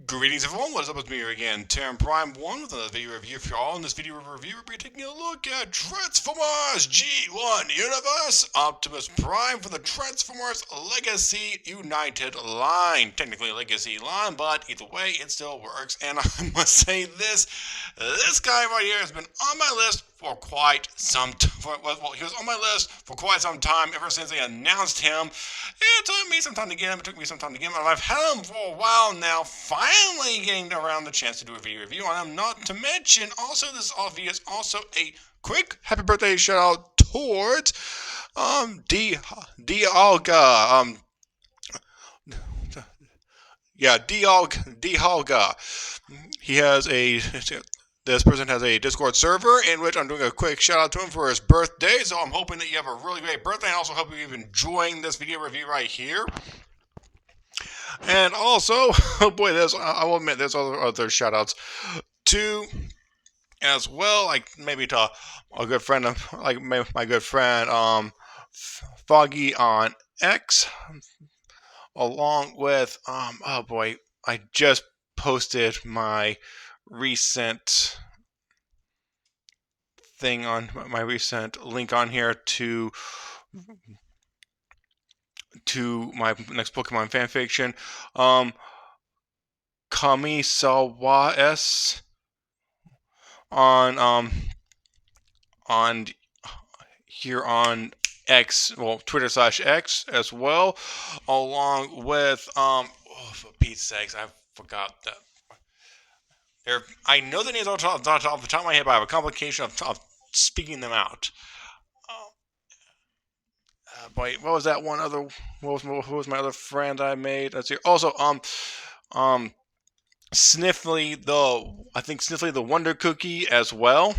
Greetings everyone, what is up with me here again, Terran Prime 1 with another video review for y'all. In this video review, we'll be taking a look at Transformers G1 Universe Optimus Prime for the Transformers Legacy United line. Technically a Legacy line, but either way, it still works. And I must say this guy right here has been on my list for quite some time. Well, he was on my list for quite some time, ever since they announced him. It took me some time to get him. It took me some time to get him. And I've had him for a while now. Finally getting around the chance to do a video review on him. Not to mention, also this video is also a quick happy birthday shout out towards D Olga. D Olga. He has a This person has a Discord server in which I'm doing a quick shout out to him for his birthday. So I'm hoping that you have a really great birthday, and also hope you're enjoying this video review right here. And also, oh boy, I will admit there's other shout outs too as well, like maybe to a good friend of my good friend Foggy on X, along with oh boy, I just posted my recent thing on my recent link on here to my next Pokemon fanfiction. Kamisawa S on here on X, well, Twitter/X as well, along with for Pete's sakes, I forgot that. I know the names off the top of my head, but I have a complication of speaking them out. Boy, what was that one other? What was my other friend I made? Let's see. Also, Sniffly the Wonder Cookie as well,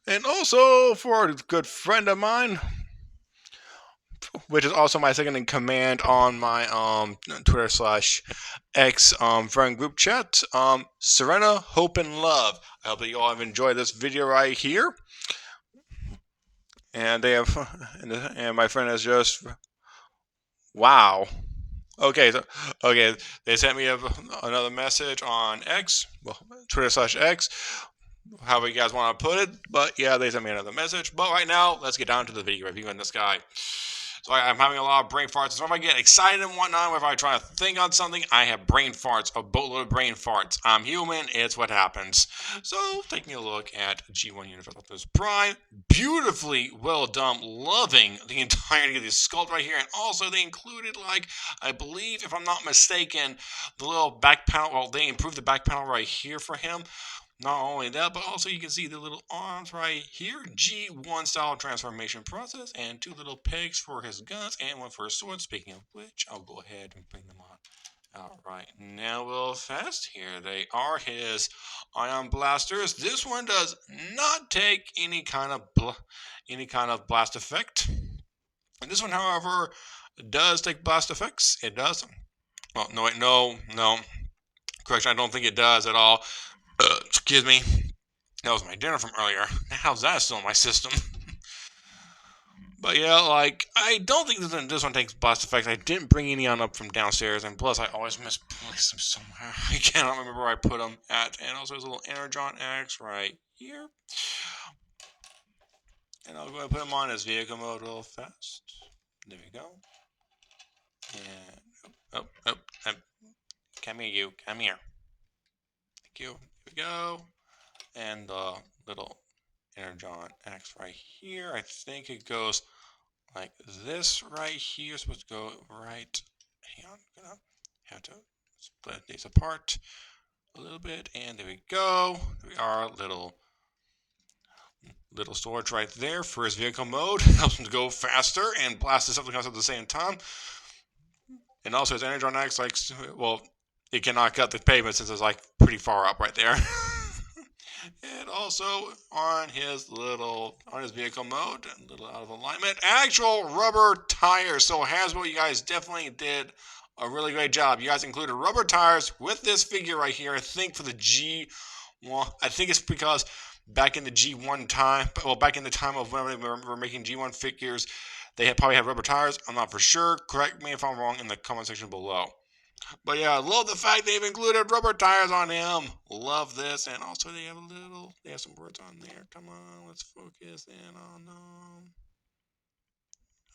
and also for a good friend of mine, which is also my second in command on my Twitter/X friend group chat. Serena, Hope, and Love. I hope that you all have enjoyed this video right here. And and my friend has just, wow. Okay, they sent me another message on X, well, Twitter/X, however you guys want to put it. But yeah, they sent me another message. But right now, let's get down to the video review on this guy. So I'm having a lot of brain farts. So if I get excited and whatnot, if I try to think on something, I have brain farts, a boatload of brain farts. I'm human. It's what happens. So taking a look at G1 Universe Optimus Prime, beautifully well done, loving the entirety of the sculpt right here, and also they included, like, I believe, if I'm not mistaken, the little back panel. Well, they improved the back panel right here for him. Not only that, but also you can see the little arms right here, G1 style transformation process, and two little pegs for his guns and one for his sword. Speaking of which, I'll go ahead and bring them on. Alright, now real fast, here they are, his ion blasters. This one does not take any kind of blast effect. And this one, however, does take blast effects. It does. Oh, no, wait, no. Correction, I don't think it does at all. Excuse me. That was my dinner from earlier. How's that still in my system? But yeah, like, I don't think this one takes blast effects. I didn't bring any on up from downstairs, and plus I always misplace them somewhere. I cannot remember where I put them at. And also there's a little Energon X right here. And I'll go ahead and put him on his vehicle mode real fast. There we go. And come here, you. Come here. Thank you. Here we go. And the little Energon X right here. I think it goes like this right here. It's supposed to go right. Hang on, I'm gonna have to split these apart a little bit. And there we go. There we are. Little storage right there for his vehicle mode. Helps him to go faster and blast his something else at the same time. And also his Energon X, like, well, it cannot cut the pavement since it's like pretty far up right there. And also on his vehicle mode, a little out of alignment, actual rubber tires. So Hasbro, you guys definitely did a really great job. You guys included rubber tires with this figure right here. I think for the G1, I think it's because back in the G1 time, well, back in the time of when we were making G1 figures, they probably had rubber tires. I'm not for sure. Correct me if I'm wrong in the comment section below. But yeah, I love the fact they've included rubber tires on him. Love this, and also they have some words on there. Come on, let's focus in on them.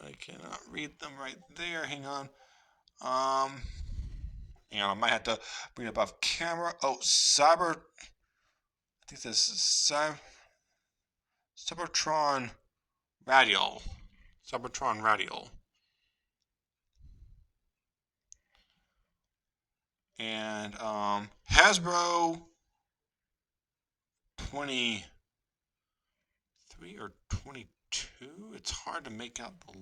I cannot read them right there. Hang on. Um, I might have to bring it up off camera. Oh, I think this is Cybertron Radial. Cybertron Radial. And Hasbro 23 or 22. It's hard to make out the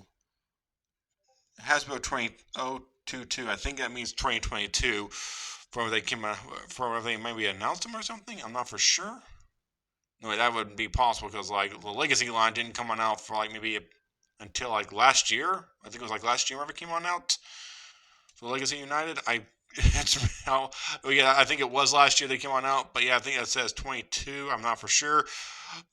Hasbro 2022. I think that means 2022. For they came out, for they maybe announced them or something. I'm not for sure. No, that wouldn't be possible because like the Legacy line didn't come on out for like maybe until like last year. I think it was like last year whenever it came on out. So Legacy United, it's how yeah, I think it was last year they came on out, but yeah, I think it says 22. I'm not for sure,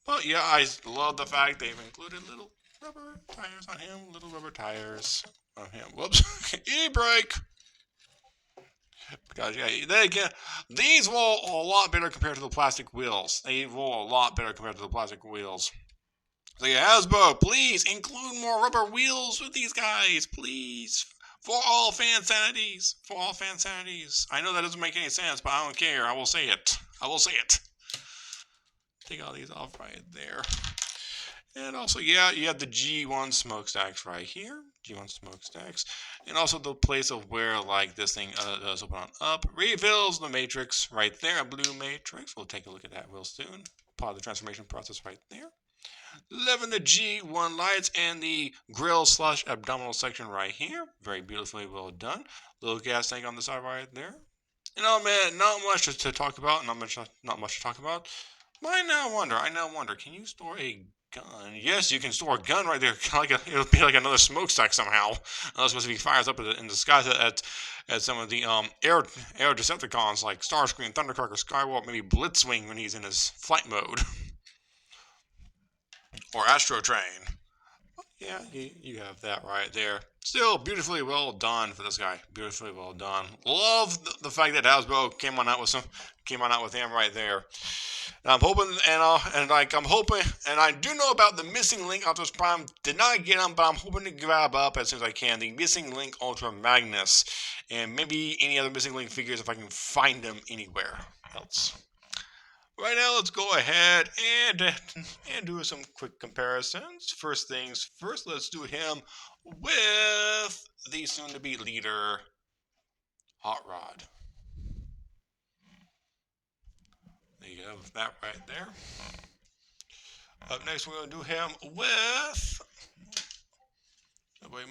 but yeah, I love the fact they've included little rubber tires on him, little rubber tires on him. Whoops, e-brake. Because yeah, they again, these roll a lot better compared to the plastic wheels. They roll a lot better compared to the plastic wheels. So yeah, Hasbro, please include more rubber wheels with these guys, please. For all fan sanities. For all fan sanities. I know that doesn't make any sense, but I don't care. I will say it. I will say it. Take all these off right there. And also, yeah, you have the G1 smokestacks right here. G1 smokestacks. And also the place of where, like, this thing does open on up. Refills the matrix right there. A blue matrix. We'll take a look at that real soon. Part of the transformation process right there. Loving the G1 lights and the grill slash abdominal section right here. Very beautifully well done. Little gas tank on the side right there. You know, man, not much to talk about. Not much to talk about. But I now wonder, can you store a gun? Yes, you can store a gun right there. It'll be like another smokestack somehow. Unless if he fires up in the skies at some of the air Decepticons like Starscream, Thundercracker, Skywalker, maybe Blitzwing when he's in his flight mode. Or Astro Train. Yeah, you have that right there. Still beautifully well done for this guy. Beautifully well done. Love the fact that Hasbro came on out with him right there. And I'm hoping, I'm hoping, and I do know about the missing link Optimus Prime. Did not get him, but I'm hoping to grab up as soon as I can the missing link Ultra Magnus, and maybe any other missing link figures if I can find them anywhere else. Right now, let's go ahead and do some quick comparisons. First things first, let's do him with the soon-to-be leader, Hot Rod. There you go, that right there. Up next, we're going to do him with.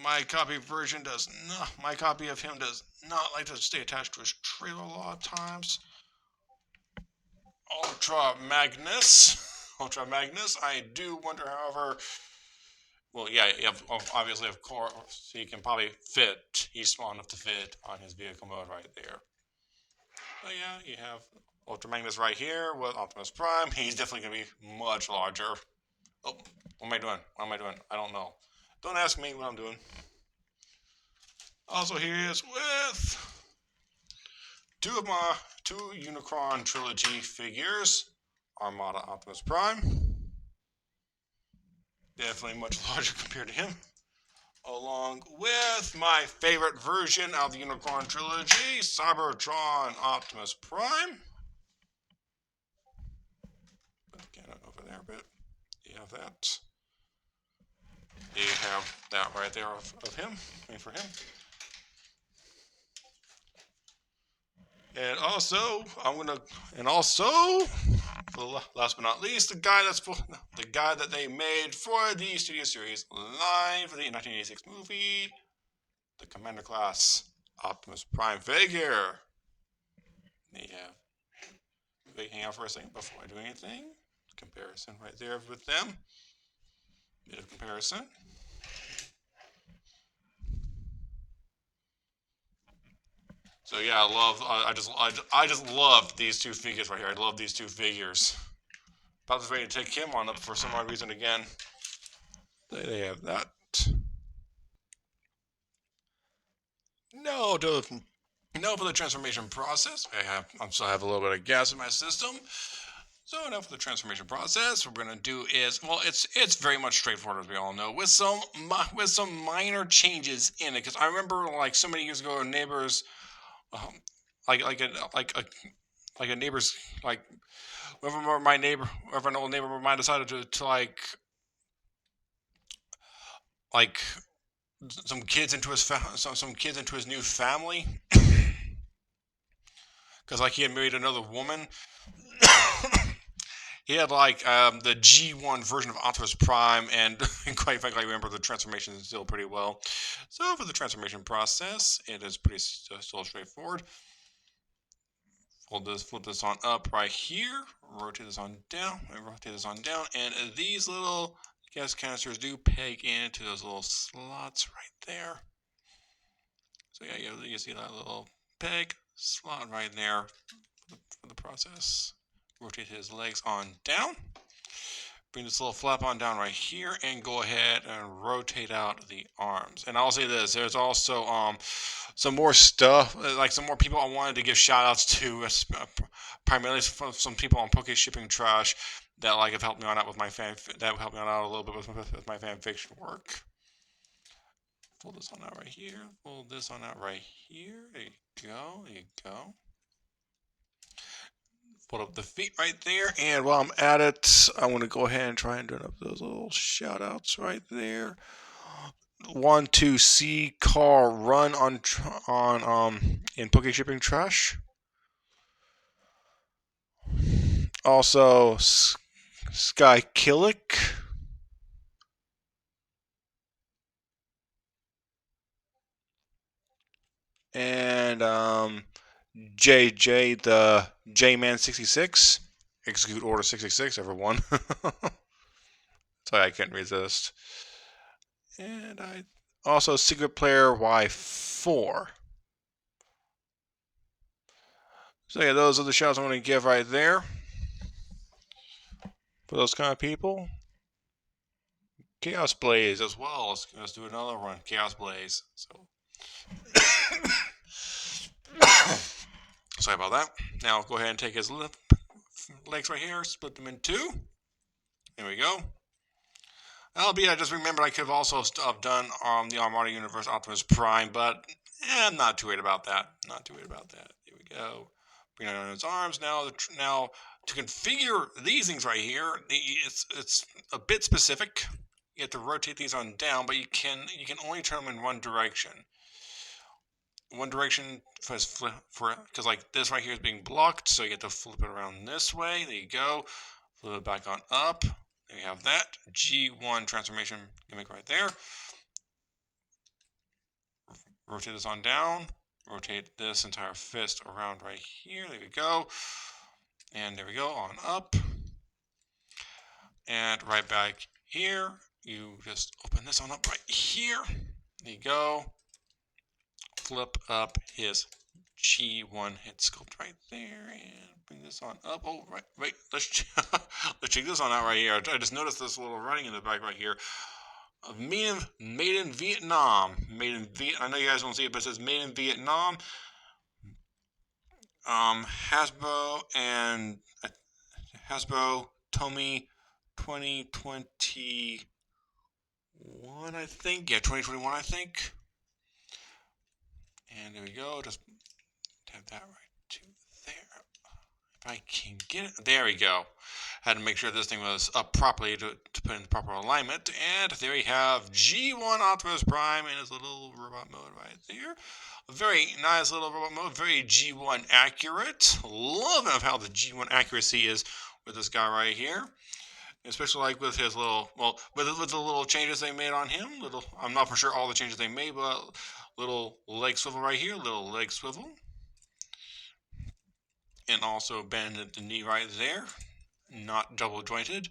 My copy of him does not like to stay attached to his trailer a lot of times. Ultra Magnus. I do wonder, however. Well, yeah, obviously, of course, he can probably fit. He's small enough to fit on his vehicle mode right there. But yeah, you have Ultra Magnus right here with Optimus Prime. He's definitely going to be much larger. Oh, what am I doing? I don't know. Don't ask me what I'm doing. Also, here he is with two Unicron Trilogy figures. Armada Optimus Prime. Definitely much larger compared to him. Along with my favorite version of the Unicron Trilogy, Cybertron Optimus Prime. Get it over there a bit. You have that. You have that right there of him, for him. And also, last but not least, the guy that they made for the Studio Series line for the 1986 movie, the Commander Class Optimus Prime figure. Yeah. Hang out for a second before I do anything. Comparison right there with them. Bit of comparison. So yeah, I just love these two figures right here. I love these two figures. About ready to take him on up for some odd reason again. They have that. No, Now for the transformation process, I still have a little bit of gas in my system. So now for the transformation process, what we're gonna do is, well, it's very much straightforward as we all know, with some minor changes in it. Because I remember like so many years ago, neighbors, um, like like a like a like a neighbor's like whoever an old neighbor of mine decided to like some kids into some kids into his new family because like he had married another woman. He had like the G1 version of Optimus Prime, and quite frankly, I remember the transformation still pretty well. So for the transformation process, it is pretty still straightforward. Flip this on up right here, rotate this on down, and rotate this on down, and these little gas canisters do peg into those little slots right there. So yeah, you see that little peg slot right there for the process. Rotate his legs on down. Bring this little flap on down right here and go ahead and rotate out the arms. And I'll say this, there's also some more stuff, like some more people I wanted to give shout outs to, primarily some people on Poke Shipping Trash that like have helped me out with my helped me out a little bit with my fan fiction work. Pull this on out right here, pull this on out right here, there you go, there you go. Put up the feet right there. And while I'm at it, I want to go ahead and try and turn up those little shout outs right there. One to see car run on in Poke Shipping Trash. Also, Sky Killick. And JJ the J Man 66. Execute Order 66, everyone. Sorry, I can't resist. And I also Secret Player Y4. So yeah, those are the shouts I'm going to give right there for those kind of people. Chaos Blaze as well. Let's do another one. Chaos Blaze. So sorry about that. Now go ahead and take his legs right here, split them in two. There we go. Albeit, I just remembered I could have also done the Armada Universe Optimus Prime, but I'm not too worried about that. Not too worried about that. Here we go. Bring it on his arms. Now to configure these things right here, it's a bit specific. You have to rotate these on down, but you can only turn them in one direction. One direction for because like this right here is being blocked, so you have to flip it around this way. There you go. Flip it back on up. There you have that G1 transformation gimmick right there. Rotate this on down. Rotate this entire fist around right here. There we go. And there we go, on up. And right back here. You just open this on up right here. There you go. Flip up his G1 head sculpt right there and bring this on up. Oh, right. Let's check this on out right here. I just noticed this little writing in the back right here. Made in Vietnam. I know you guys won't see it, but it says made in Vietnam. Hasbro and Hasbro Tomy 2021, I think. Yeah, 2021, I think. And there we go. Just have that right to there. If I can get it. There we go. Had to make sure this thing was up properly to put in the proper alignment. And there we have G1 Optimus Prime in his little robot mode right there. A very nice little robot mode. Very G1 accurate. Love how the G1 accuracy is with this guy right here. Especially like with his little, well, with the little changes they made on him. I'm not for sure all the changes they made, but little leg swivel right here, little leg swivel. And also bend the knee right there, not double jointed.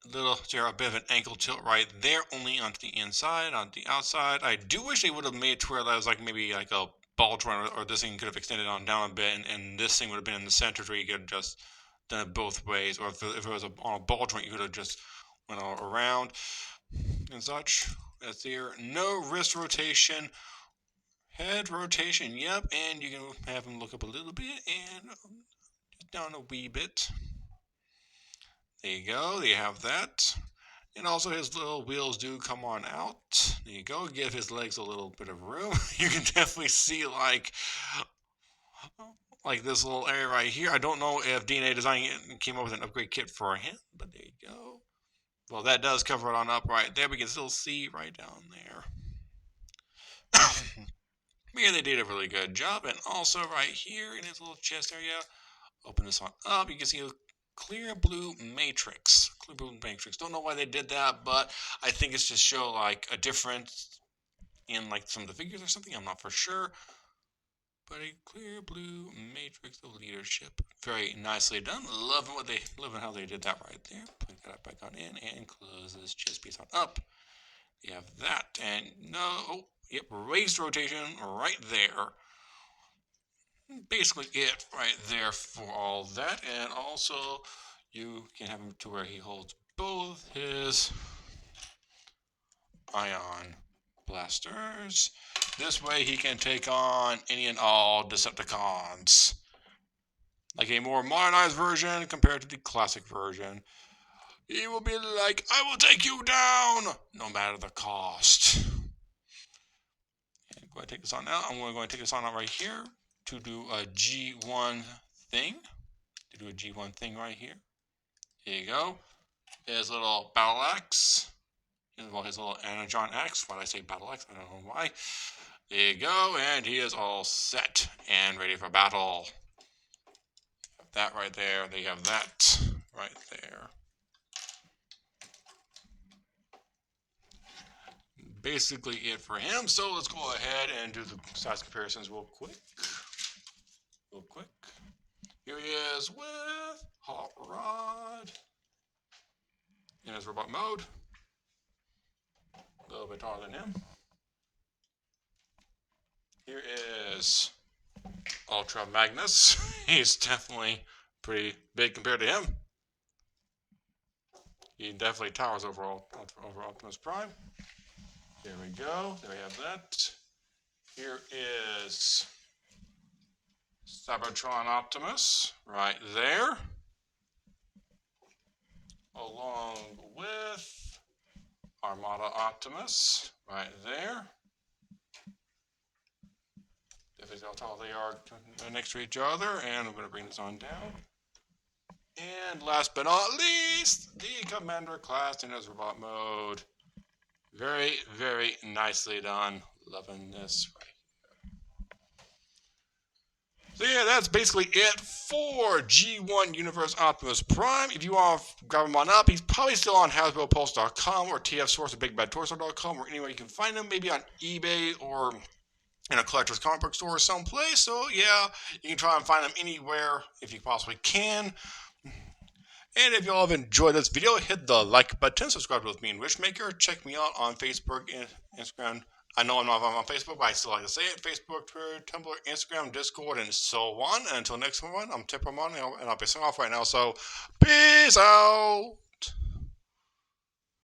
A bit of an ankle tilt right there, only onto the inside, on the outside. I do wish they would have made it to where that was like maybe like a ball joint, or this thing could have extended on down a bit, and this thing would have been in the center where you could have just done it both ways. Or if it was on a ball joint, you could have just went all around and such. That's there. No wrist rotation. Head rotation, yep, and you can have him look up a little bit and down a wee bit. There you go, you have that. And also his little wheels do come on out. There you go, give his legs a little bit of room. You can definitely see like this little area right here. I don't know if DNA Design came up with an upgrade kit for him, but there you go. Well, that does cover it on up right there. We can still see right down there. Yeah, they did a really good job. And also right here in his little chest area, open this one up, you can see a clear blue matrix. Clear blue matrix. Don't know why they did that, but I think it's just show like a difference in like some of the figures or something. I'm not for sure. But a clear blue matrix of leadership. Very nicely done. Loving how they did that right there. Put that back on in and close this chest piece on up. You have that. And yep, raised rotation right there. Basically it right there for all that. And also you can have him to where he holds both his ion blasters. This way he can take on any and all Decepticons. Like a more modernized version compared to the classic version. He will be like, I will take you down, no matter the cost. And go ahead and take this on out. I'm going to take this on out right here to do a G1 thing. Right here. Here you go. His little battle axe. Well, his little Energon axe. Why did I say battle axe? I don't know why. There you go. And he is all set and ready for battle. That right there. They have that right there. Basically it for him. So let's go ahead and do the size comparisons real quick. Here he is with Hot Rod in his robot mode. A little bit taller than him. Here is Ultra Magnus. He's definitely pretty big compared to him. He definitely towers over Optimus Prime. There we go. There we have that. Here is Cybertron Optimus right there. Along with Armada Optimus right there. Definitely how tall they are next to each other. And I'm going to bring this on down. And last but not least, the Commander class in his robot mode. Very, very nicely done. Loving this right here. So yeah, that's basically it for G1 Universe Optimus Prime. If you want to grab him on up, he's probably still on HasbroPulse.com or TFSource or BigBadTorso.com or anywhere you can find him. Maybe on eBay or in a collector's comic book store someplace. So yeah, you can try and find him anywhere if you possibly can. And if you all have enjoyed this video, hit the like button, subscribe with me and Wishmaker. Check me out on Facebook and Instagram. I know I'm not on Facebook, but I still like to say it. Facebook, Twitter, Tumblr, Instagram, Discord, and so on. And until next one, I'm Tippermon, and I'll be signing off right now. So, peace out!